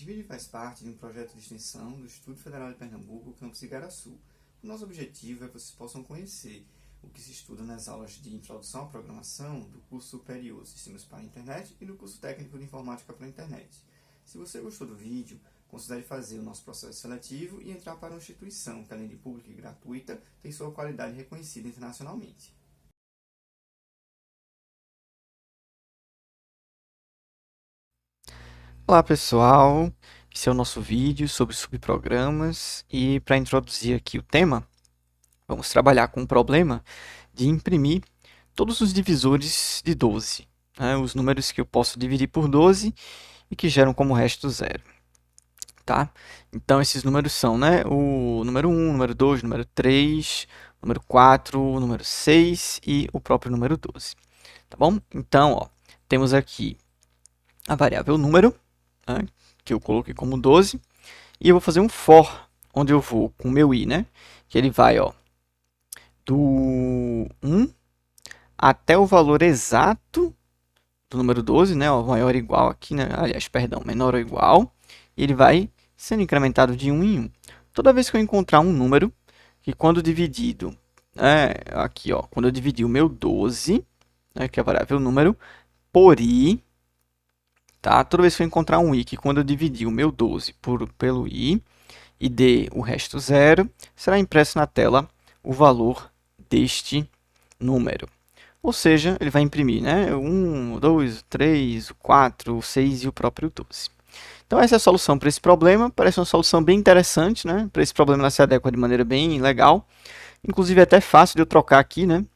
Este vídeo faz parte de um projeto de extensão do Instituto Federal de Pernambuco, campus Igaraçu. O nosso objetivo é que vocês possam conhecer o que se estuda nas aulas de Introdução à Programação do curso superior Sistemas para a Internet e do curso técnico de Informática para a Internet. Se você gostou do vídeo, considere fazer o nosso processo seletivo e entrar para uma instituição que, além de pública e gratuita, tem sua qualidade reconhecida internacionalmente. Olá pessoal, esse é o nosso vídeo sobre subprogramas e para introduzir aqui o tema, vamos trabalhar com o problema de imprimir todos os divisores de 12, né, os números que eu posso dividir por 12 e que geram como resto zero. Tá? Então esses números são, né, o número 1, número 2, número 3, número 4, número 6 e o próprio número 12. Tá bom? Então, ó, temos aqui a variável número, né, que eu coloquei como 12, e eu vou fazer um for, onde eu vou com o meu i, né, que ele vai do 1 até o valor exato do número 12, né, maior ou igual aqui, né, aliás, perdão, menor ou igual, e ele vai sendo incrementado de 1 em 1. Toda vez que eu encontrar um número, que quando dividido, aqui, quando eu dividir o meu 12, né, que é a variável número, por i, tá? Toda vez que eu encontrar um i, que quando eu dividir o meu 12 pelo i e dê o resto zero, será impresso na tela o valor deste número. Ou seja, ele vai imprimir, né, 1, 2, 3, 4, 6 e o próprio 12. Então essa é a solução para esse problema. Parece uma solução bem interessante, né? Para esse problema ela se adequa de maneira bem legal. Inclusive é até fácil de eu trocar aqui, né?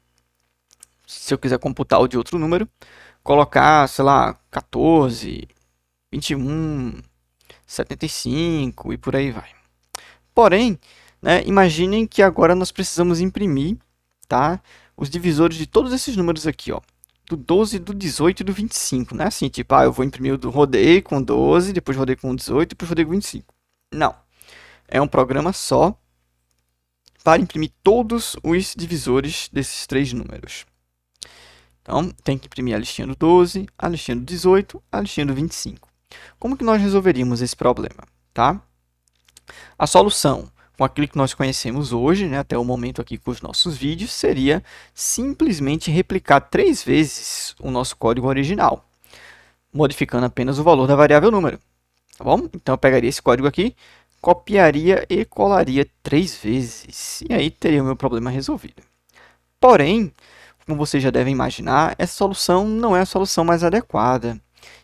Se eu quiser computar o de outro número, colocar, sei lá, 14, 21, 75 e por aí vai. Porém, né, imaginem que agora nós precisamos imprimir, tá, os divisores de todos esses números aqui, ó, do 12, do 18 e do 25. Não é assim, tipo, eu vou imprimir o do rodei com 12, depois rodei com 18, depois rodei com 25. Não. É um programa só para imprimir todos os divisores desses três números. Então, tem que imprimir a listinha do 12, a listinha do 18, a listinha do 25. Como que nós resolveríamos esse problema? Tá? A solução, com aquilo que nós conhecemos hoje, né, até o momento aqui com os nossos vídeos, seria simplesmente replicar 3 vezes o nosso código original, modificando apenas o valor da variável número. Tá bom? Então, eu pegaria esse código aqui, copiaria e colaria 3 vezes, e aí teria o meu problema resolvido. Porém, como vocês já devem imaginar, essa solução não é a solução mais adequada.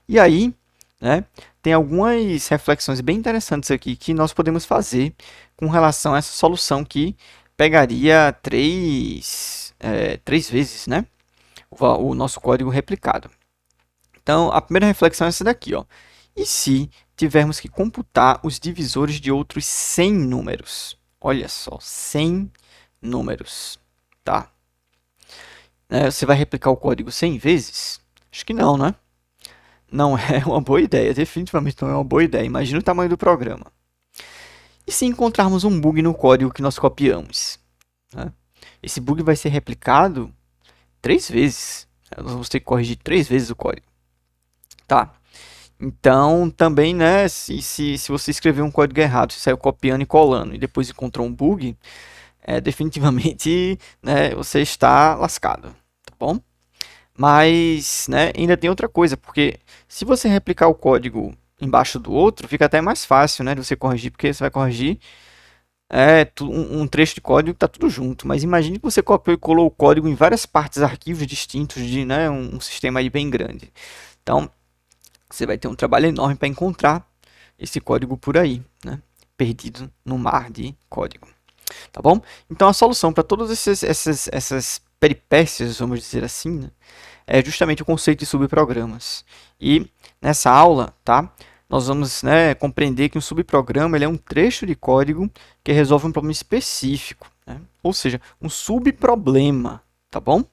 E aí, né, tem algumas reflexões bem interessantes aqui que nós podemos fazer com relação a essa solução que pegaria 3 vezes, né, o nosso código replicado. Então, a primeira reflexão é essa daqui. E se tivermos que computar os divisores de outros 100 números? Olha só, 100 números. Tá? Você vai replicar o código 100 vezes? Acho que não, né? Não é uma boa ideia, definitivamente não é uma boa ideia. Imagina o tamanho do programa. E se encontrarmos um bug no código que nós copiamos? Né? Esse bug vai ser replicado 3 vezes. Nós vamos ter que corrigir 3 vezes o código. Tá? Então, também, né, se você escrever um código errado, se saiu copiando e colando e depois encontrou um bug, definitivamente, né, você está lascado. Tá bom? Mas, né, ainda tem outra coisa, porque se você replicar o código embaixo do outro, fica até mais fácil, né, de você corrigir, porque você vai corrigir um trecho de código que está tudo junto. Mas imagine que você copiou e colou o código em várias partes, arquivos distintos de, né, um sistema aí bem grande. Então, você vai ter um trabalho enorme para encontrar esse código por aí, né, perdido no mar de código. Tá bom? Então, a solução para todas essas peripécias, vamos dizer assim, né, é justamente o conceito de subprogramas. E nessa aula, tá, nós vamos, né, compreender que um subprograma ele é um trecho de código que resolve um problema específico, né? Ou seja, um subproblema, tá bom?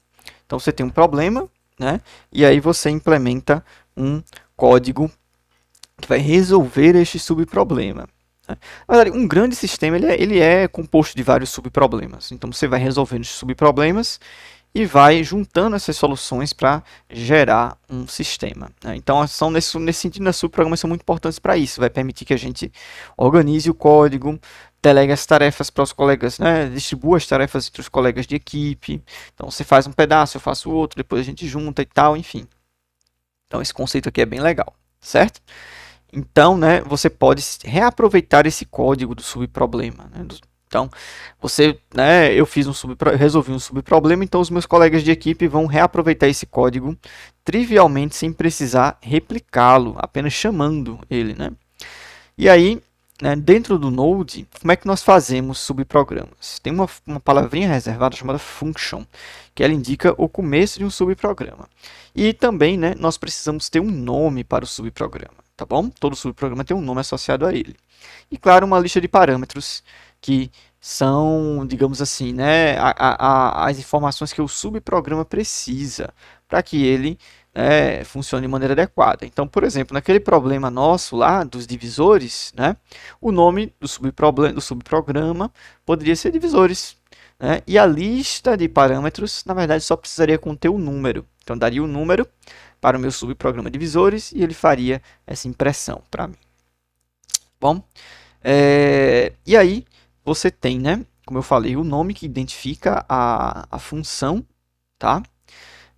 Então você tem um problema, né, e aí você implementa um código que vai resolver este subproblema. Na verdade, um grande sistema ele é composto de vários subproblemas. Então você vai resolvendo os subproblemas e vai juntando essas soluções para gerar um sistema, né? Então, são nesse sentido, as subprogramas são muito importantes para isso. Vai permitir que a gente organize o código, delegue as tarefas para os colegas, né? Distribua as tarefas entre os colegas de equipe. Então, você faz um pedaço, eu faço outro, depois a gente junta e tal, enfim. Então, esse conceito aqui é bem legal, certo? Então, né, você pode reaproveitar esse código do subproblema, né? Então, eu resolvi um subproblema, então os meus colegas de equipe vão reaproveitar esse código trivialmente sem precisar replicá-lo, apenas chamando ele, né? E aí, né, dentro do Node, como é que nós fazemos subprogramas? Tem uma palavrinha reservada chamada function, que ela indica o começo de um subprograma. E também, né, nós precisamos ter um nome para o subprograma, tá bom? Todo subprograma tem um nome associado a ele. E, claro, uma lista de parâmetros que são, digamos assim, né, as informações que o subprograma precisa para que ele funcione de maneira adequada. Então, por exemplo, naquele problema nosso lá dos divisores, né, o nome do subprograma poderia ser divisores, né, e a lista de parâmetros, na verdade, só precisaria conter o número. Então, daria o número para o meu subprograma divisores e ele faria essa impressão para mim. Bom, e aí você tem, né, como eu falei, o nome que identifica a função, tá?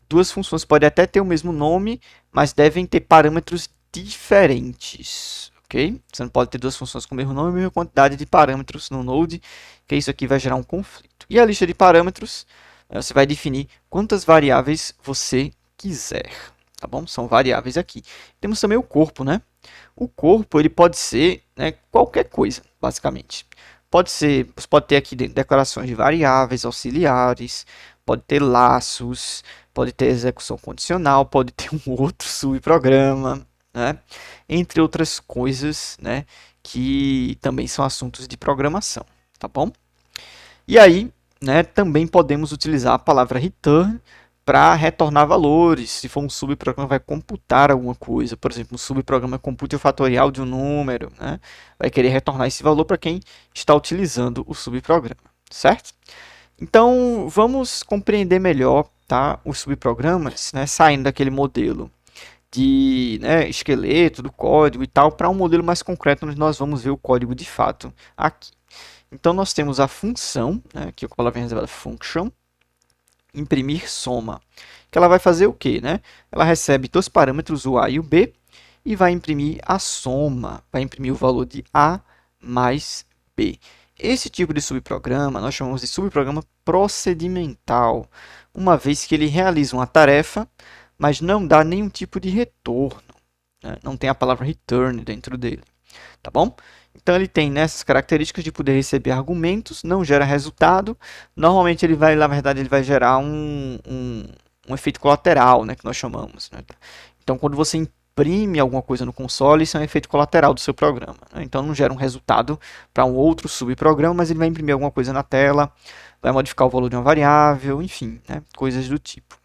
Duas funções podem até ter o mesmo nome, mas devem ter parâmetros diferentes, ok? Você não pode ter duas funções com o mesmo nome e a mesma quantidade de parâmetros no Node, que isso aqui vai gerar um conflito. E a lista de parâmetros, você vai definir quantas variáveis você quiser, tá bom? São variáveis aqui. Temos também o corpo, né? O corpo ele pode ser, né, qualquer coisa, basicamente. Você pode ter aqui declarações de variáveis auxiliares, pode ter laços, pode ter execução condicional, pode ter um outro subprograma, né? Entre outras coisas, né, que também são assuntos de programação, tá bom? E aí, né, também podemos utilizar a palavra return para retornar valores. Se for um subprograma, vai computar alguma coisa. Por exemplo, um subprograma computa o fatorial de um número, né? Vai querer retornar esse valor para quem está utilizando o subprograma, certo? Então, vamos compreender melhor, tá, os subprogramas, né, saindo daquele modelo de, né, esqueleto do código e tal, para um modelo mais concreto, onde nós vamos ver o código de fato aqui. Então, nós temos a função, né, que é a palavra reservada function, imprimir soma, que ela vai fazer o quê, né? Ela recebe dois parâmetros, o a e o b, e vai imprimir a soma, vai imprimir o valor de a mais b. Esse tipo de subprograma nós chamamos de subprograma procedimental, uma vez que ele realiza uma tarefa, mas não dá nenhum tipo de retorno, né? Não tem a palavra return dentro dele, tá bom? Então ele tem nessas características de poder receber argumentos, não gera resultado. Normalmente ele vai, na verdade, ele vai gerar um efeito colateral, né, que nós chamamos, né? Então quando você imprime alguma coisa no console, isso é um efeito colateral do seu programa, né? Então não gera um resultado para um outro subprograma, mas ele vai imprimir alguma coisa na tela, vai modificar o valor de uma variável, enfim, né, coisas do tipo.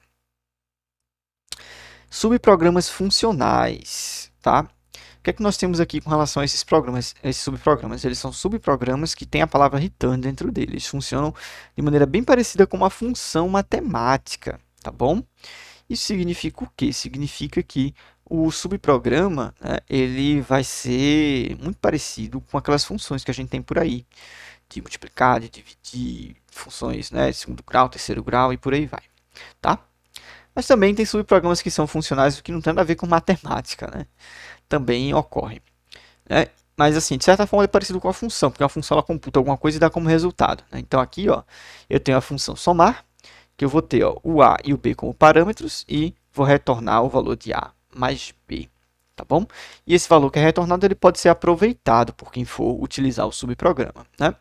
Subprogramas funcionais, tá? O que é que nós temos aqui com relação a esses programas, esses subprogramas? Eles são subprogramas que têm a palavra return dentro deles. Eles funcionam de maneira bem parecida com uma função matemática, tá bom? Isso significa o quê? Significa que o subprograma, né, ele vai ser muito parecido com aquelas funções que a gente tem por aí, de multiplicar, de dividir, funções, né, de segundo grau, terceiro grau e por aí vai, tá? Mas também tem subprogramas que são funcionais que não tem nada a ver com matemática, né? Também ocorre, né? Mas assim, de certa forma é parecido com a função, porque a função ela computa alguma coisa e dá como resultado, né? Então aqui, ó, eu tenho a função somar, que eu vou ter, ó, o a e o b como parâmetros e vou retornar o valor de a mais b, tá bom? E esse valor que é retornado ele pode ser aproveitado por quem for utilizar o subprograma, né?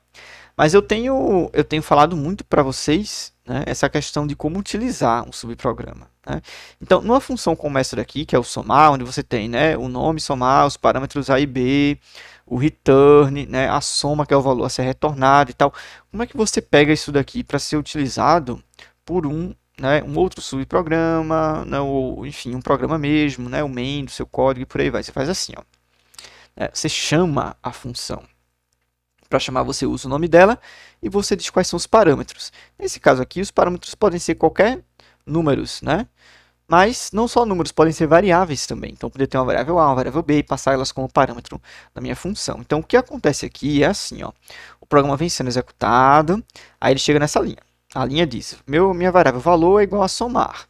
Mas eu tenho falado muito para vocês, né, essa questão de como utilizar um subprograma, né? Então, numa função como essa daqui, que é o somar, onde você tem, né, o nome somar, os parâmetros a e b, o return, né, a soma, que é o valor a ser retornado e tal, como é que você pega isso daqui para ser utilizado por né, um outro subprograma, né, ou, enfim, um programa mesmo, né, o main do seu código e por aí vai. Você faz assim, ó, né, você chama a função. Para chamar, você usa o nome dela e você diz quais são os parâmetros. Nesse caso aqui, os parâmetros podem ser qualquer números, né? Mas não só números, podem ser variáveis também. Então, poderia ter uma variável A, uma variável B e passar elas como parâmetro da minha função. Então, o que acontece aqui é assim, ó. O programa vem sendo executado, aí ele chega nessa linha. A linha diz, minha variável valor é igual a somar,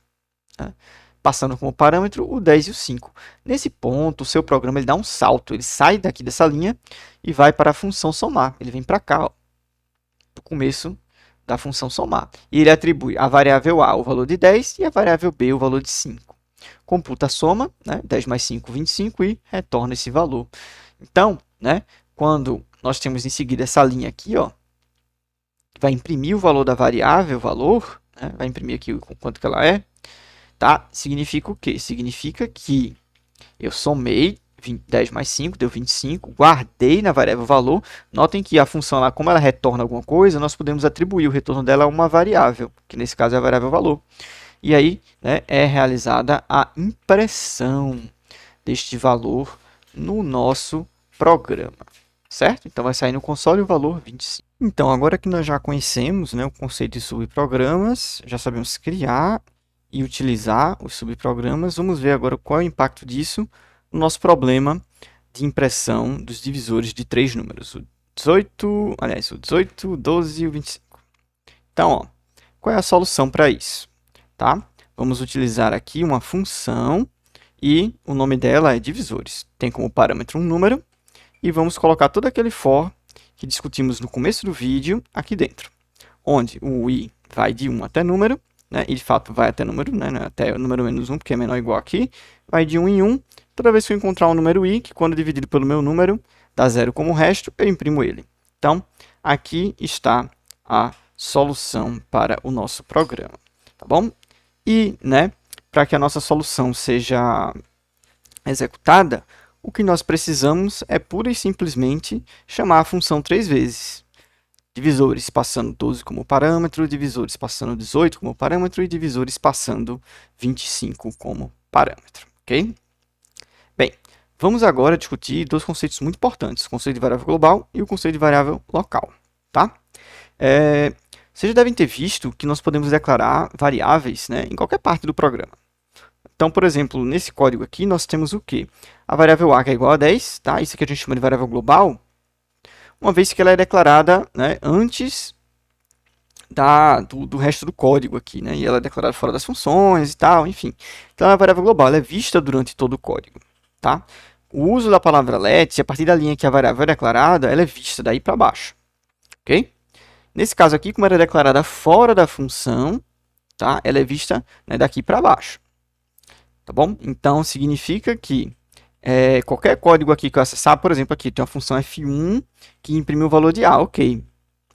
né? Passando como parâmetro o 10 e o 5. Nesse ponto, o seu programa ele dá um salto, ele sai daqui dessa linha e vai para a função somar. Ele vem para cá, ó, do começo da função somar. E ele atribui a variável A o valor de 10 e a variável B o valor de 5. Computa a soma, né, 10 mais 5, 25, e retorna esse valor. Então, né, quando nós temos em seguida essa linha aqui, ó, vai imprimir o valor da variável, valor, né, vai imprimir aqui o quanto que ela é, tá? Significa o quê? Significa que eu somei 10 mais 5, deu 25, guardei na variável valor. Notem que a função lá, como ela retorna alguma coisa, nós podemos atribuir o retorno dela a uma variável, que nesse caso é a variável valor. E aí, né, é realizada a impressão deste valor no nosso programa, certo? Então, vai sair no console o valor 25. Então, agora que nós já conhecemos, né, o conceito de subprogramas, já sabemos criar e utilizar os subprogramas, vamos ver agora qual é o impacto disso no nosso problema de impressão dos divisores de três números, o 18, o 12 e o 25. Então, ó, qual é a solução para isso? Tá? Vamos utilizar aqui uma função e o nome dela é divisores. Tem como parâmetro um número e vamos colocar todo aquele for que discutimos no começo do vídeo aqui dentro, onde o i vai de 1 até número, né? E de fato vai até número, né? Até o número menos 1, porque é menor ou igual aqui, vai de 1 em 1. Toda vez que eu encontrar um número i, que quando dividido pelo meu número dá zero como resto, eu imprimo ele. Então, aqui está a solução para o nosso programa, tá bom? E, né, para que a nossa solução seja executada, o que nós precisamos é pura e simplesmente chamar a função 3 vezes. Divisores passando 12 como parâmetro, divisores passando 18 como parâmetro e divisores passando 25 como parâmetro, ok? Bem, vamos agora discutir dois conceitos muito importantes, o conceito de variável global e o conceito de variável local, tá? Vocês já devem ter visto que nós podemos declarar variáveis, né, em qualquer parte do programa. Então, por exemplo, nesse código aqui, nós temos o quê? A variável a, que é igual a 10, tá? Isso aqui a gente chama de variável global, uma vez que ela é declarada, né, antes do resto do código aqui, né? E ela é declarada fora das funções e tal, enfim. Então, a variável global ela é vista durante todo o código, tá? O uso da palavra let, a partir da linha que a variável é declarada, ela é vista daí para baixo, ok? Nesse caso aqui, como ela é declarada fora da função, tá? Ela é vista, né, daqui para baixo, tá bom? Então, significa que qualquer código aqui que eu acessar, por exemplo, aqui tem uma função f1 que imprime o valor de a, ok.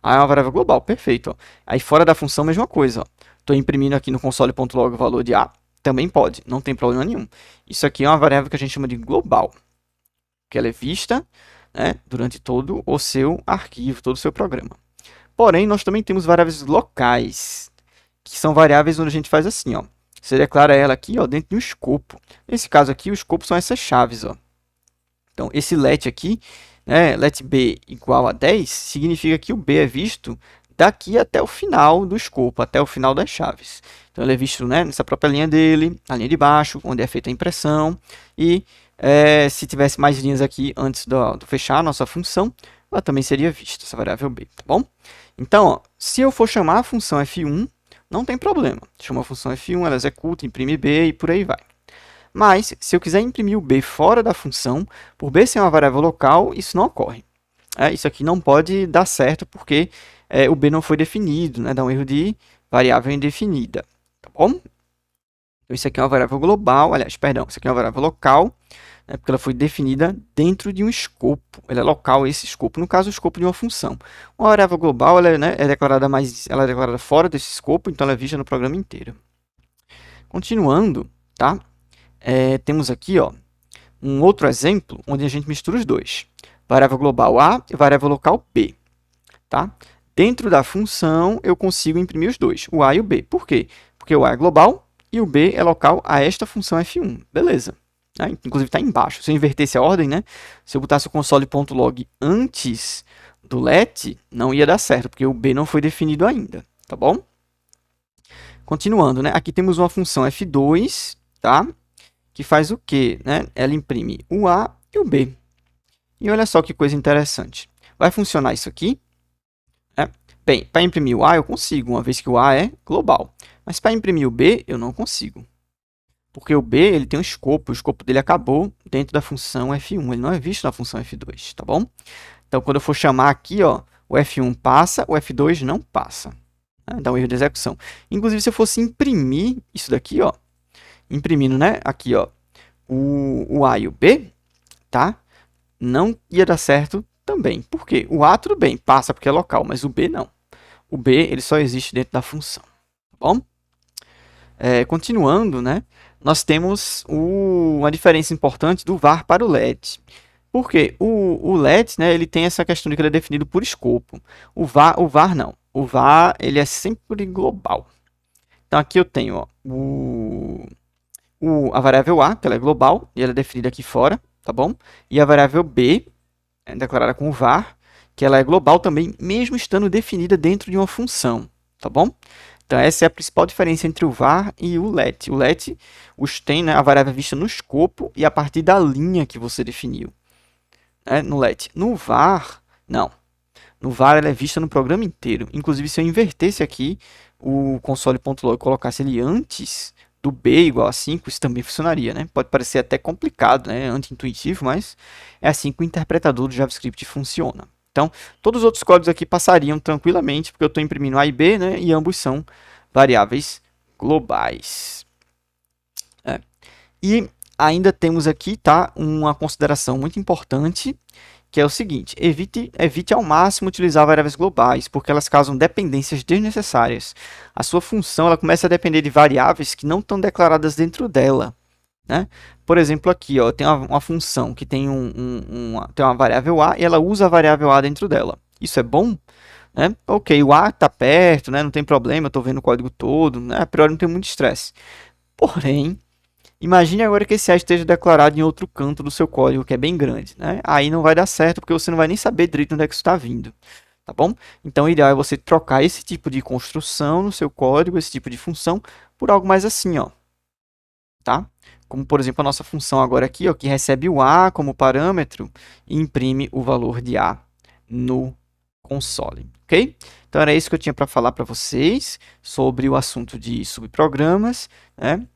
A é uma variável global, perfeito. Ó. Aí fora da função, mesma coisa. Estou imprimindo aqui no console.log o valor de a, também pode, não tem problema nenhum. Isso aqui é uma variável que a gente chama de global, que ela é vista, né, durante todo o seu arquivo, todo o seu programa. Porém, nós também temos variáveis locais, que são variáveis onde a gente faz assim, ó. Você declara ela aqui, ó, dentro de um escopo. Nesse caso aqui, o escopo são essas chaves, ó. Então, esse let aqui, né, let b igual a 10, significa que o b é visto daqui até o final do escopo, até o final das chaves. Então, ele é visto, né, nessa própria linha dele, a linha de baixo, onde é feita a impressão. E se tivesse mais linhas aqui antes do fechar a nossa função, ela também seria vista, essa variável b, tá bom? Então, ó, se eu for chamar a função f1, não tem problema. Chama a função f1, ela executa, imprime b e por aí vai. Mas, se eu quiser imprimir o b fora da função, por b ser uma variável local, isso não ocorre. Isso aqui não pode dar certo porque o b não foi definido, né? Dá um erro de variável indefinida, tá bom? Então, isso aqui é uma variável global, aliás, perdão, isso aqui é uma variável local, né, porque ela foi definida dentro de um escopo. Ela é local, esse escopo, no caso, o escopo de uma função. Uma variável global ela, né, é declarada fora desse escopo, então ela é vista no programa inteiro. Continuando, tá? Temos aqui, ó, um outro exemplo onde a gente mistura os dois. Variável global A e variável local B. Tá? Dentro da função, eu consigo imprimir os dois, o A e o B. Por quê? Porque o A é global e o B é local a esta função f1. Beleza. Inclusive está embaixo. Se eu invertesse a ordem, né? Se eu botasse o console.log antes do let, não ia dar certo, porque o b não foi definido ainda, tá bom? Continuando, né? Aqui temos uma função f2, tá? Que faz o quê? Né? Ela imprime o a e o b. E olha só que coisa interessante. Vai funcionar isso aqui? Né? Bem, para imprimir o a eu consigo, uma vez que o a é global. Mas para imprimir o b, eu não consigo. Porque o b ele tem um escopo, o escopo dele acabou dentro da função f1, ele não é visto na função f2, tá bom? Então, quando eu for chamar aqui, ó, o f1 passa, o f2 não passa. Né? Dá um erro de execução. Inclusive, se eu fosse imprimir isso daqui, ó, imprimindo, né, aqui, ó, o a e o b, tá? Não ia dar certo também. Por quê? O a, tudo bem, passa porque é local, mas o b não. O b ele só existe dentro da função, tá bom? Continuando, né, nós temos uma diferença importante do var para o let. Por quê? O let, né, ele tem essa questão de que ele é definido por escopo. O var não. O var ele é sempre global. Então, aqui eu tenho ó, a variável a, que ela é global, e ela é definida aqui fora, tá bom? E a variável b, declarada com o var, que ela é global também, mesmo estando definida dentro de uma função, tá bom? Então, essa é a principal diferença entre o var e o let. O let tem, né, a variável vista no escopo e a partir da linha que você definiu. Né, no let. No var, não. No var, ela é vista no programa inteiro. Inclusive, se eu invertesse aqui o console.log e colocasse ele antes do b igual a 5, isso também funcionaria, né? Pode parecer até complicado, né? Anti-intuitivo, mas é assim que o interpretador do JavaScript funciona. Então, todos os outros códigos aqui passariam tranquilamente, porque eu estou imprimindo a e b, né? E ambos são variáveis globais. E ainda temos aqui, tá, uma consideração muito importante, que é o seguinte: evite ao máximo utilizar variáveis globais, porque elas causam dependências desnecessárias. A sua função ela começa a depender de variáveis que não estão declaradas dentro dela. Né? Por exemplo, aqui ó, tem uma função que tem, tem uma variável a e ela usa a variável a dentro dela. Isso é bom? Né? Ok, o a está perto, né? Não tem problema, eu estou vendo o código todo, né? A priori não tem muito estresse. Porém, imagine agora que esse A esteja declarado em outro canto do seu código, que é bem grande. Né? Aí não vai dar certo, porque você não vai nem saber direito onde é que isso está vindo. Tá bom? Então, o ideal é você trocar esse tipo de construção no seu código, esse tipo de função, por algo mais assim, ó. Tá? Como, por exemplo, a nossa função agora aqui, ó, que recebe o A como parâmetro e imprime o valor de A no console. Ok? Então, era isso que eu tinha para falar para vocês sobre o assunto de subprogramas, né?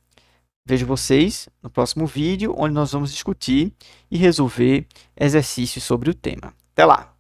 Vejo vocês no próximo vídeo, onde nós vamos discutir e resolver exercícios sobre o tema. Até lá!